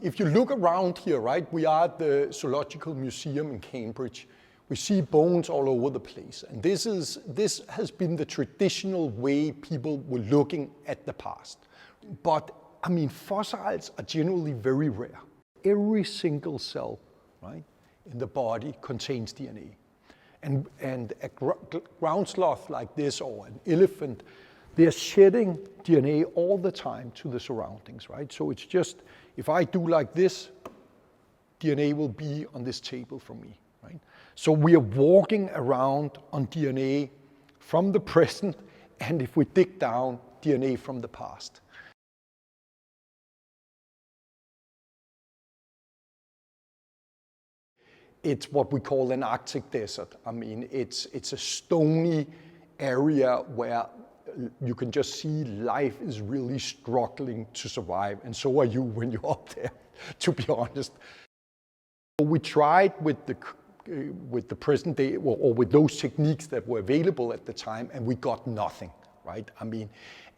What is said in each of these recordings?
if you look around here, right, we are at the Zoological Museum in Cambridge. We see bones all over the place. And this has been the traditional way people were looking at the past. But, I mean, fossils are generally very rare. Every single cell, right, in the body contains DNA. And a ground sloth like this, or an elephant, they're shedding DNA all the time to the surroundings, right? So it's just, if I do like this, DNA will be on this table for me, right? So we are walking around on DNA from the present, and if we dig down, DNA from the past. It's what we call an Arctic desert. I mean, it's a stony area where you can just see life is really struggling to survive, and so are you when you're up there, to be honest. We tried with the present day, or with those techniques that were available at the time, and we got nothing, right? I mean,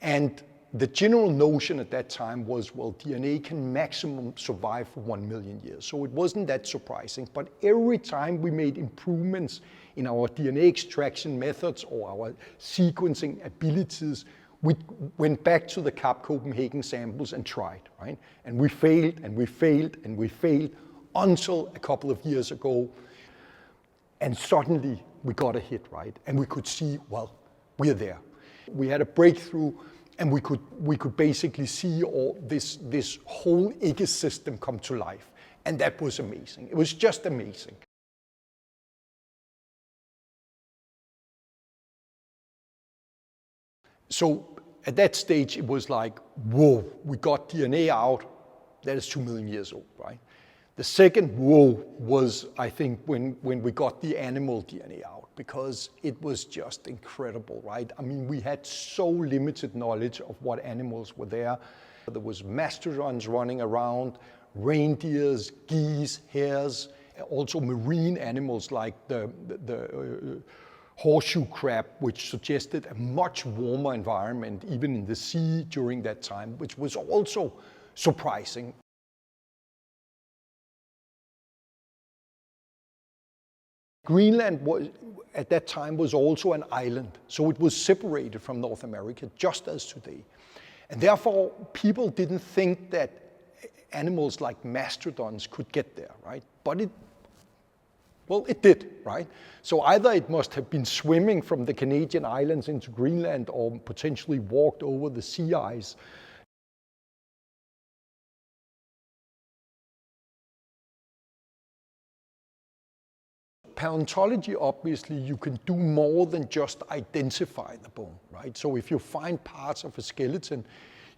and the general notion at that time was, well, DNA can maximum survive for 1 million years. So it wasn't that surprising. But every time we made improvements in our DNA extraction methods or our sequencing abilities, we went back to the CAP Copenhagen samples and tried, right? And we failed, and we failed, and we failed until a couple of years ago. And suddenly we got a hit, right? And we could see, well, we're there. We had a breakthrough, and we could basically see all this whole ecosystem come to life. And that was amazing. It was just amazing. So at that stage, it was like, whoa, we got DNA out. That is 2 million years old, right? The second whoa was, I think, when we got the animal DNA out, because it was just incredible, right? I mean, we had so limited knowledge of what animals were there. There was mastodons running around, reindeers, geese, hares, also marine animals like the horseshoe crab, which suggested a much warmer environment, even in the sea during that time, which was also surprising. Greenland was, at that time, was also an island, so it was separated from North America, just as today. And therefore, people didn't think that animals like mastodons could get there, right? But it did, right? So either it must have been swimming from the Canadian islands into Greenland, or potentially walked over the sea ice. Paleontology, obviously, you can do more than just identify the bone, right? So if you find parts of a skeleton,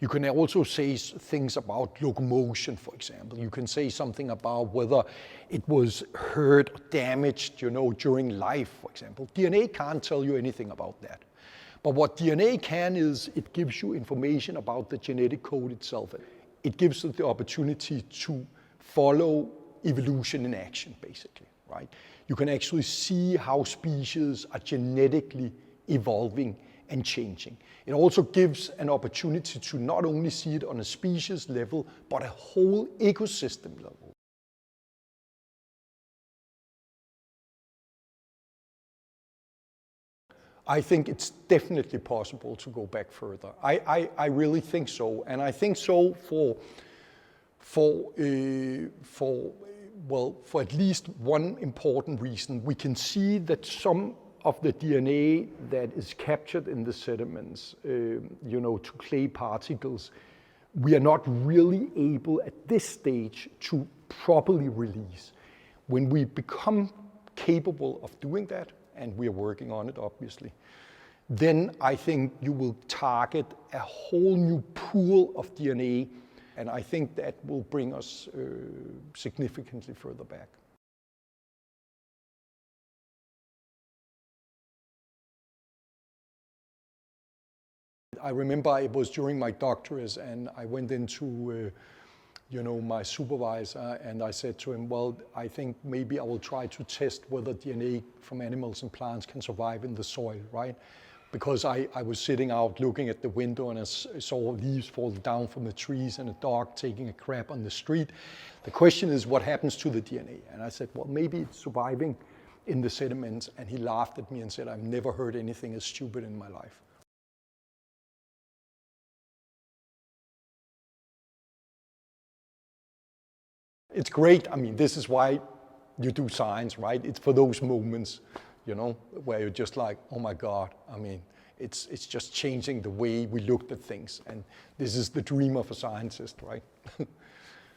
you can also say things about locomotion, for example. You can say something about whether it was hurt or damaged, during life, for example. DNA can't tell you anything about that. But what DNA can is, it gives you information about the genetic code itself. It gives you the opportunity to follow evolution in action, basically, right? You can actually see how species are genetically evolving and changing. It also gives an opportunity to not only see it on a species level, but a whole ecosystem level. I think it's definitely possible to go back further. I really think so, and I think so for at least one important reason. We can see that some of the DNA that is captured in the sediments, to clay particles, we are not really able at this stage to properly release. When we become capable of doing that, and we are working on it obviously, then I think you will target a whole new pool of DNA, and I think that will bring us significantly further back. I remember it was during my doctorate, and I went into my supervisor, and I said to him, well, I think maybe I will try to test whether DNA from animals and plants can survive in the soil, right? because I was sitting out looking at the window and I saw leaves fall down from the trees and a dog taking a crap on the street. The question is, what happens to the DNA? And I said, well, maybe it's surviving in the sediments. And he laughed at me and said, I've never heard anything as stupid in my life. It's great. I mean, this is why you do science, right? It's for those moments, you know, where you're just like, oh my God. I mean, it's just changing the way we looked at things. And this is the dream of a scientist, right?